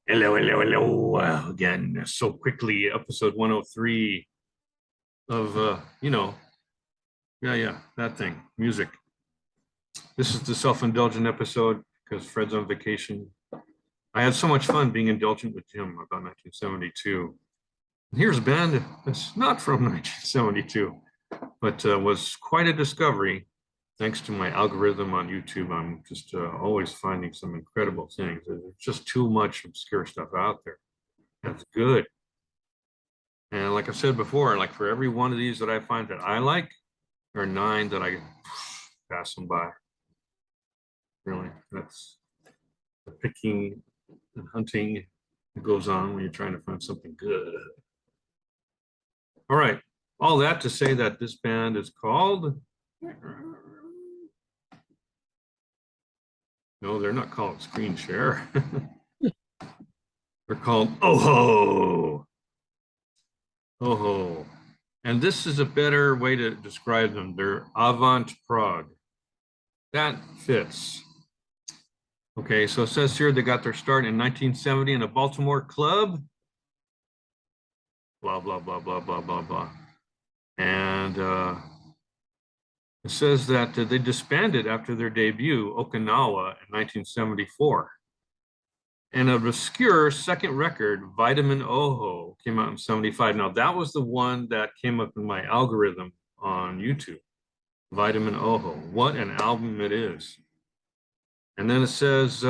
Hello, hello, hello. Again, so quickly, episode 103 of, yeah, that thing, music. This is the self-indulgent episode because Fred's on vacation. I had so much fun being indulgent with Jim about 1972. And here's a band that's not from 1972, but was quite a discovery. Thanks to my algorithm on YouTube, I'm just always finding some incredible things. There's just too much obscure stuff out there. That's good. And like I said before, like for every one of these that I find that I like, there are 9 that I pass them by. Really, that's the picking and hunting that goes on when you're trying to find something good. All right, all that to say that this band is called, no, they're not called Screen Share. They're called OHO. OHO. And this is a better way to describe them. They're avant prog. That fits. Okay, so it says here they got their start in 1970 in a Baltimore club. Blah, blah, blah, blah, blah, blah, blah. And it says that they disbanded after their debut, Okinawa, in 1974. And an obscure second record, Vitamin OHO, came out in 75. Now, that was the one that came up in my algorithm on YouTube, Vitamin OHO. What an album it is. And then it says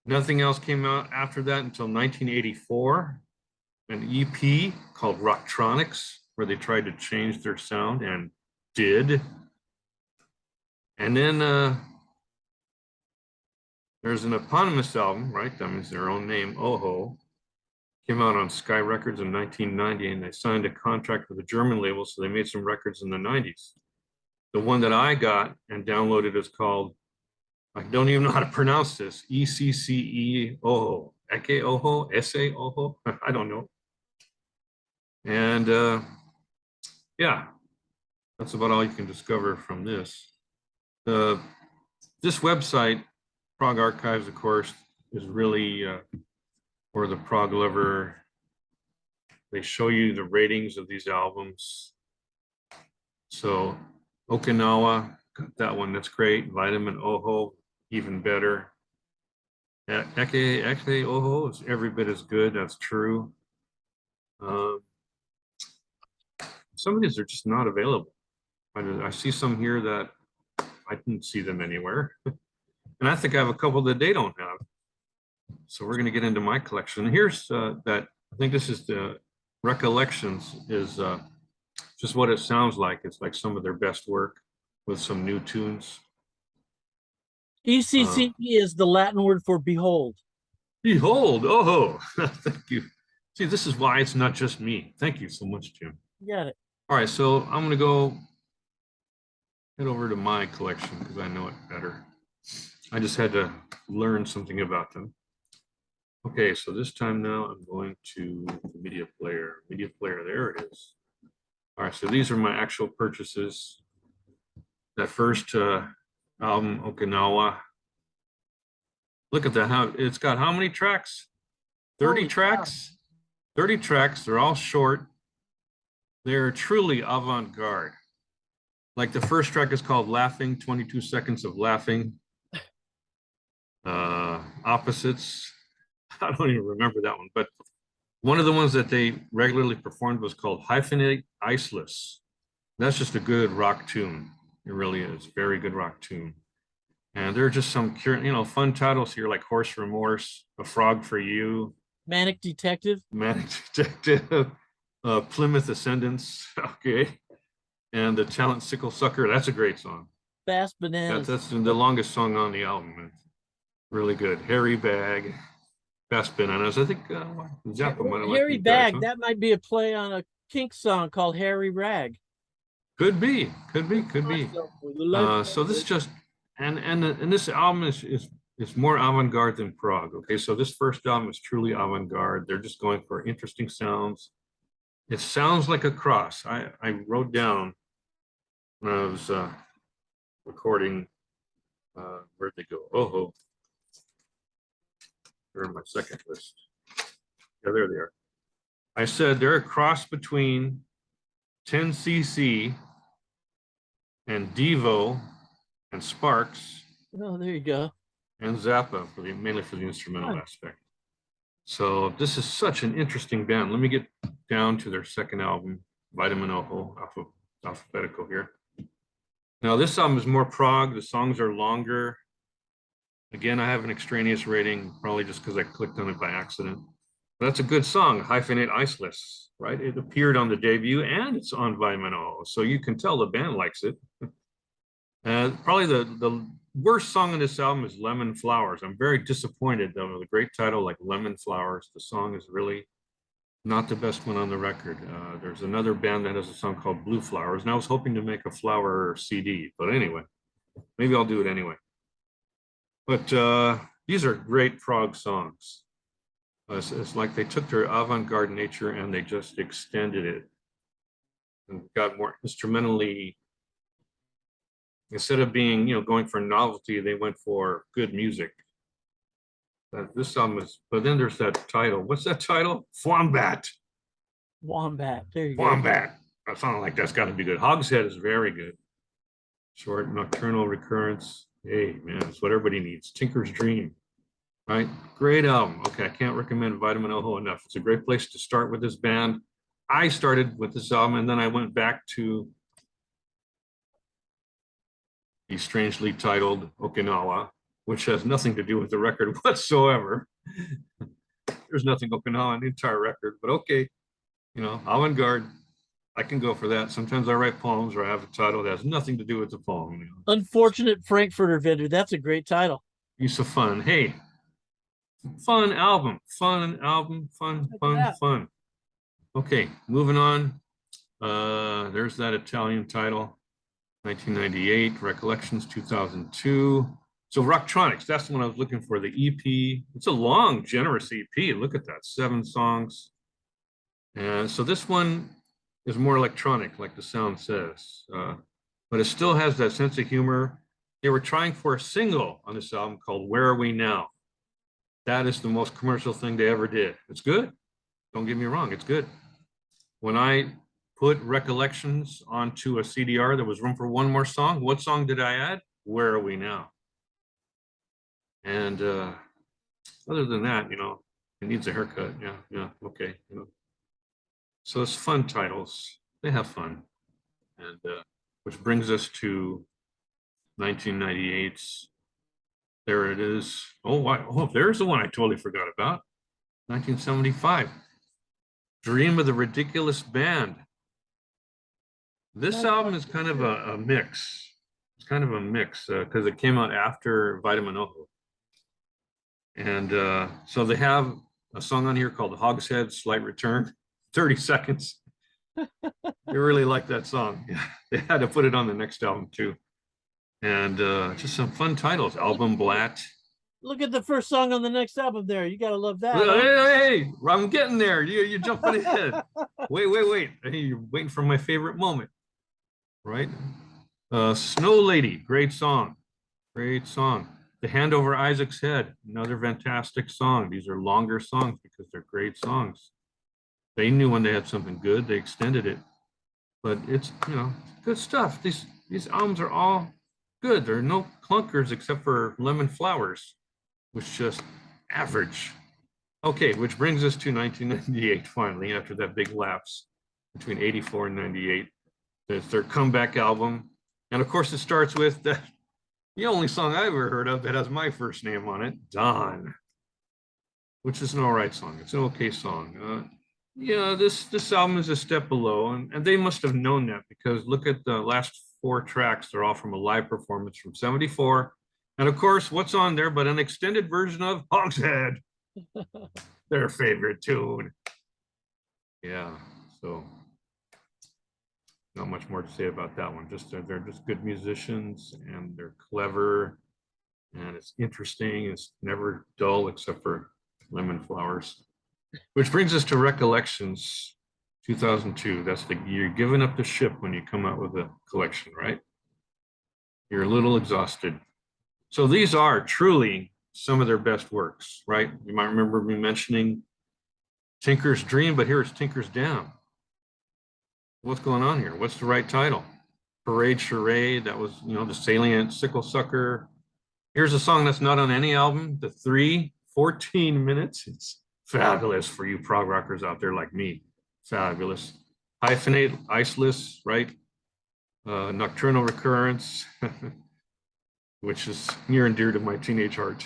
nothing else came out after that until 1984, an EP called Rocktronics, where they tried to change their sound and did. And then there's an eponymous album, right? That means their own name, OHO. Came out on Sky Records in 1990, and they signed a contract with a German label, so they made some records in the 90s. The one that I got and downloaded is called, I don't even know how to pronounce this, ECCE OHO, Eke OHO, Esse OHO, I don't know. And yeah, that's about all you can discover from this. This website, Prog Archives, of course, is really for the prog lover. They show you the ratings of these albums. So Okinawa, got that one, that's great. Vitamin OHO, even better. Eke OHO is every bit as good, that's true. Some of these are just not available. I see some here that I didn't see them anywhere. And I think I have a couple that they don't have. So we're going to get into my collection. Here's that, I think this is the Recollections, is just what it sounds like. It's like some of their best work with some new tunes. ECCE is the Latin word for behold. Behold, oh, thank you. See, this is why it's not just me. Thank you so much, Jim. Got it. All right, so I'm going to go head over to my collection because I know it better. I just had to learn something about them. Okay, so this time now I'm going to the media player. Media player, there it is. All right, so these are my actual purchases. That first album, Okinawa. Look at that, how it's got how many tracks? 30 tracks? 30 tracks, they're all short. They're truly avant-garde. Like the first track is called Laughing, 22 Seconds of Laughing. Opposites, I don't even remember that one, but one of the ones that they regularly performed was called Hyphenate Iceless. That's just a good rock tune. It really is, very good rock tune. And there are just some, fun titles here like Horse Remorse, A Frog for You. Manic Detective. Manic Detective. Plymouth Ascendants, okay. And The Talent Sickle Sucker, that's a great song. Fast Bananas. That's the longest song on the album. It's really good. Hairy Bag. Fast Bananas. I think Zappa might have liked Harry these Bag, guys, huh? that might be a play on a Kink song called Harry Rag. Could be. So this is just, and this album is more avant-garde than prog. Okay, so this first album is truly avant-garde. They're just going for interesting sounds. It sounds like a cross. I wrote down when I was recording, where'd they go? OHO. They're in my second list. Yeah, there they are. I said they're a cross between 10cc and Devo and SPARKS Oh, there you go. and Zappa mainly for the instrumental Fun. aspect. So this is such an interesting band. Let me get down to their second album, Vitamin OHO, alphabetical here. Now this album is more prog. The songs are longer. Again, I have an extraneous rating, probably just because I clicked on it by accident. But that's a good song, Hyphenate Iceless, right? It appeared on the debut and it's on Vitamin OHO, so you can tell the band likes it. Probably the worst song on this album is Lemon Flowers. I'm very disappointed though. The great title like Lemon Flowers. The song is really not the best one on the record. There's another band that has a song called Blue Flowers, and I was hoping to make a flower CD, but anyway, maybe I'll do it anyway. But these are great prog songs. It's like they took their avant-garde nature and they just extended it and got more instrumentally. Instead of being, going for novelty, they went for good music. This album is, but then there's that title. What's that title? Wombat. Wombat. There you go. Wombat. I sound like that's got to be good. Hogshead is very good. Short Nocturnal Recurrence. Hey, man, it's what everybody needs. Tinker's Dream. Right? Great album. Okay, I can't recommend Vitamin OHO enough. It's a great place to start with this band. I started with this album and then I went back to the strangely titled Okinawa, which has nothing to do with the record whatsoever. There's nothing Okinawa in the entire record, but okay, avant-garde, I can go for that. Sometimes I write poems where I have a title that has nothing to do with the poem. Unfortunate Frankfurter Vendor. That's a great title. Use of fun. Hey, fun album, fun. Okay, moving on. There's that Italian title. 1998, Recollections, 2002. So Rocktronics, that's the one I was looking for, the EP. It's a long, generous EP. Look at that, 7 songs. And so this one is more electronic, like the sound says, but it still has that sense of humor. They were trying for a single on this album called Where Are We Now? That is the most commercial thing they ever did. It's good. Don't get me wrong, it's good. When I put Recollections onto a CDR, there was room for one more song. What song did I add? Where Are We Now? And other than that, it needs a haircut. Yeah, okay. So it's fun titles. They have fun. And which brings us to 1998's. There it is. Oh, wow. Oh, there's the one I totally forgot about. 1975. Dream of the Ridiculous Band. This album is kind of a mix. It's kind of a mix because it came out after Vitamin OHO. And so they have a song on here called Hogshead Slight Return, 30 seconds. They really like that song. Yeah, they had to put it on the next album too. And just some fun titles. Album Blatt. Look at the first song on the next album there. You got to love that. Hey, I'm getting there. You're jumping ahead. Wait. Hey, you're waiting for my favorite moment. Right? Snow Lady, great song. Great song. The Hand Over Isaac's Head, another fantastic song. These are longer songs because they're great songs. They knew when they had something good, they extended it. But it's, good stuff. These albums are all good. There are no clunkers except for Lemon Flowers, which just average. Okay, which brings us to 1998 finally, after that big lapse between 84 and 98. It's their comeback album. And of course, it starts with the only song I ever heard of that has my first name on it, Dawn, which is an all right song. It's an okay song. This album is a step below, and they must have known that because look at the last 4 tracks. They're all from a live performance from '74. And of course, what's on there but an extended version of Hogshead, their favorite tune. Yeah, so not much more to say about that one. They're just good musicians and they're clever and it's interesting. It's never dull except for Lemon Flowers. Which brings us to Recollections, 2002. That's you're giving up the ship when you come out with a collection, right? You're a little exhausted. So these are truly some of their best works, right? You might remember me mentioning Tinker's Dream, but here it's Tinker's Down. What's going on here? What's the right title? Parade Charade, that was, the Salient, Sickle Sucker. Here's a song that's not on any album, The 3, 14 minutes. It's fabulous for you prog rockers out there like me. Fabulous. Hyphenate, Iceless, right? Nocturnal Recurrence, which is near and dear to my teenage heart.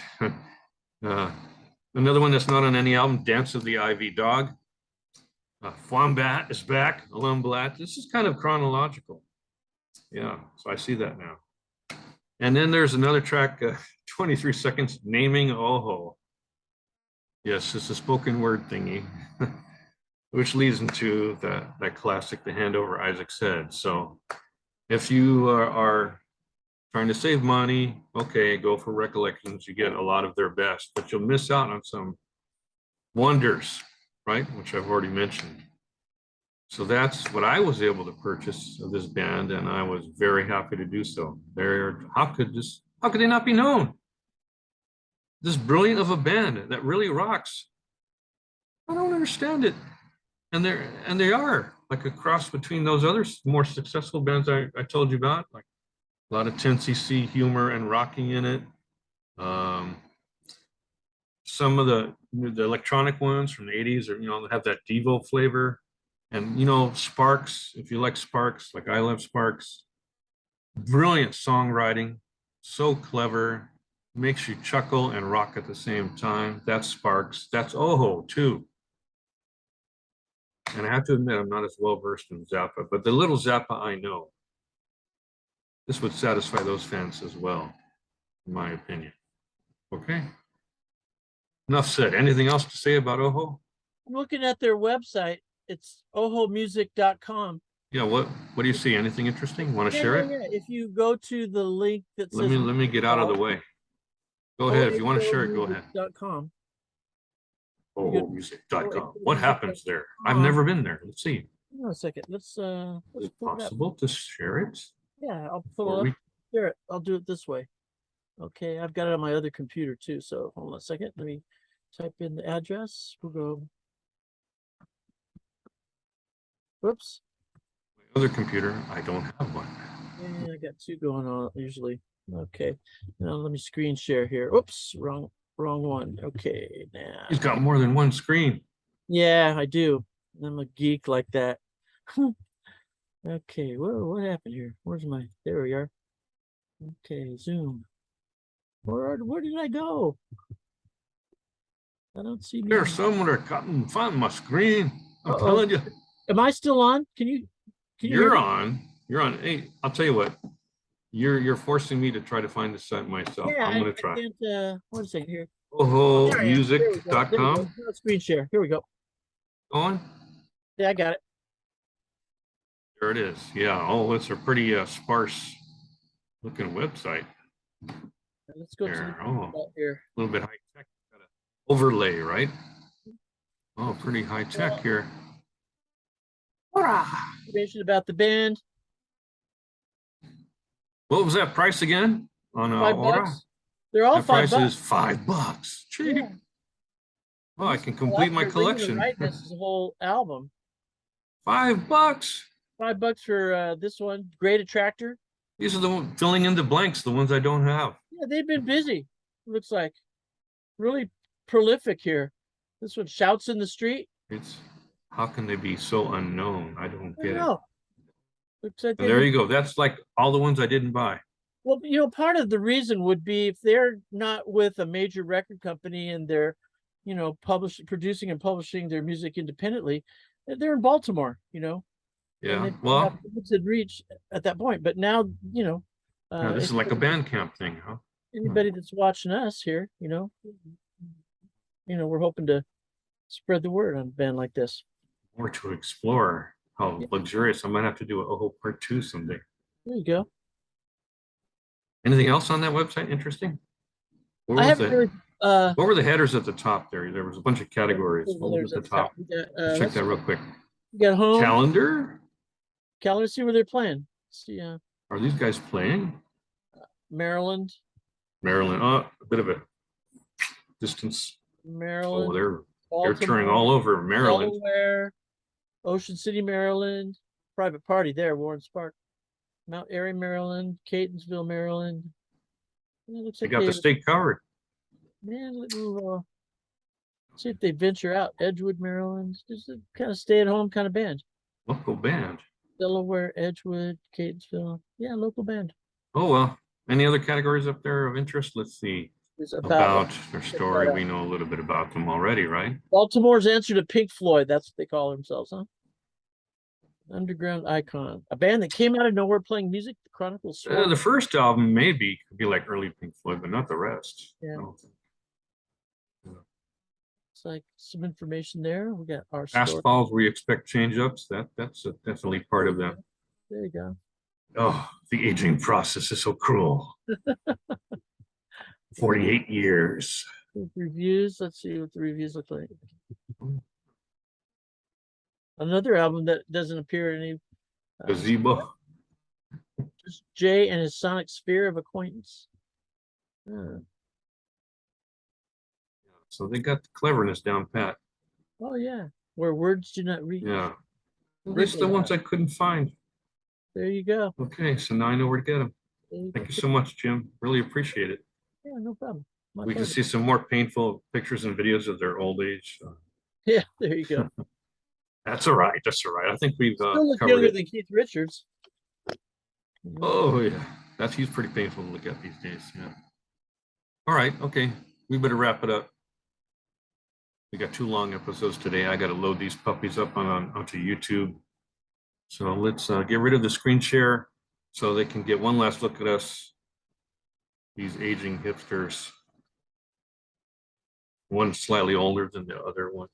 Another one that's not on any album, Dance of the Ivy Dog. Fombat is back, Alumblat. This is kind of chronological. Yeah, so I see that now. And then there's another track, 23 seconds, Naming OHO. Yes, it's a spoken word thingy, which leads into that classic, The Hand Over Isaac's Head. So if you are trying to save money, okay, go for Recollections. You get a lot of their best, but you'll miss out on some wonders, right? Which I've already mentioned. So that's what I was able to purchase of this band, and I was very happy to do so. How could they not be known? This brilliant of a band that really rocks. I don't understand it. And they are like a cross between those other more successful bands I told you about, like a lot of 10cc humor and rocking in it. Some of the electronic ones from the 80s are, have that Devo flavor. And, SPARKS, if you like SPARKS, like I love SPARKS, brilliant songwriting, so clever, makes you chuckle and rock at the same time. That's SPARKS. That's OHO too. And I have to admit, I'm not as well versed in Zappa, but the little Zappa I know, this would satisfy those fans as well, in my opinion. Okay. Enough said. Anything else to say about OHO? I'm looking at their website. It's ohomusic.com. Yeah, what do you see? Anything interesting? Want to share it? Yeah. If you go to the link that says let me get out of the way. Go ahead. If you want to share it, go ahead. .com. OHOmusic.com. What happens there? I've never been there. Let's see. Hang on a second. Is it possible to share it? Yeah, I'll pull it up. Share it. I'll do it this way. Okay, I've got it on my other computer too. So hold on a second. Let me type in the address. We'll go. Whoops. My other computer, I don't have one. Yeah, I got two going on usually. Okay. Now let me screen share here. Oops, wrong one. Okay, now. He's got more than one screen. Yeah, I do. I'm a geek like that. Okay, whoa, what happened here? Where's my, there we are. Okay, Zoom. Where did I go? I don't see me. There's someone that couldn't find my screen. I'm telling you. Am I still on? Can you You're on. You're on. Hey, I'll tell you what. You're forcing me to try to find the site myself. Yeah, I'm gonna try. I can't, one second here. OHOmusic.com. Screen share. Here we go. On? Yeah, I got it. There it is. Yeah. Oh, it's a pretty sparse looking website. Let's go there. to here. A little bit high tech. Got an overlay, right? Oh, pretty high tech here. Information about the band. What was that price again on $5. They're all that price $5. is $5. Cheap. Yeah. Well, I can complete my collection. Right, this is a whole album. $5. $5 for this one. Great Attractor. These are the ones filling in the blanks, the ones I don't have. Yeah, they've been busy. Looks like really prolific here. This one, Shouts in the Street. It's how can they be so unknown? I don't get it. Looks like there you go. That's like all the ones I didn't buy. Well, part of the reason would be if they're not with a major record company and they're, producing and publishing their music independently, they're in Baltimore, Yeah, well, limited reach at that point. But now, this is like a Bandcamp thing, huh? Anybody that's watching us here, we're hoping to spread the word on a band like this. More to explore. How luxurious. I might have to do an OHO part 2 someday. There you go. Anything else on that website interesting? What were the headers at the top there? There was a bunch of categories. What was at the top? Check that real quick. You got home. Calendar? See where they're playing. See, are these guys playing? Maryland. Oh, a bit of a distance. Oh, Maryland, they're touring Baltimore, all over Maryland. Delaware, Ocean City, Maryland, private party there, Warren Spark, Mount Airy, Maryland, Catonsville, Maryland. Yeah, looks They like got the state covered. man, see if they venture out. Edgewood, Maryland. Just a kind of stay-at-home kind of band. Local band. Delaware, Edgewood, Catonsville. Yeah, local band. Oh, well. Any other categories up there of interest? Let's see. It's About their check story. that out. We know a little bit about them already, right? Baltimore's answer to Pink Floyd. That's what they call themselves, huh? Underground icon. A band that came out of nowhere playing music. The Chronicles. The first album maybe could be like early Pink Floyd, but not the rest. Yeah. I don't think. It's like some information there. We got our story. Fastballs, we expect change-ups. That's definitely part of them. There you go. Oh, the aging process is so cruel. 48 years. Reviews. Let's see what the reviews look like. Another album that doesn't appear in any. Gazebo. Just Jay and his sonic sphere of acquaintance. So they got the cleverness down pat. Oh yeah, where words do not reach. Yeah. These are the ones I couldn't find. There you go. Okay, so now I know where to get them. Thank you so much, Jim. Really appreciate it. Yeah, no problem. We can see some more painful pictures and videos of their old age. Yeah, there you go. That's all right. That's all right. I think we've Still look covered younger it. than Keith Richards. Oh yeah, he's pretty painful to look at these days. Yeah. All right. Okay, we better wrap it up. We got 2 long episodes today. I got to load these puppies up onto YouTube. So let's get rid of the screen share so they can get one last look at us. These aging hipsters. One slightly older than the other one.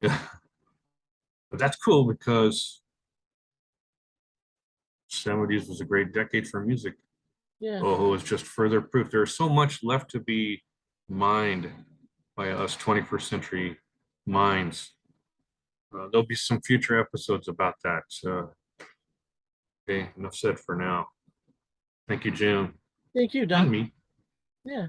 Yeah. But that's cool because 70s was a great decade for music. Yeah. OHO is just further proof. There's so much left to be mined by us 21st century minds. There'll be some future episodes about that. Okay, enough said for now. Thank you, Jim. Thank you, Don. And me. Yeah.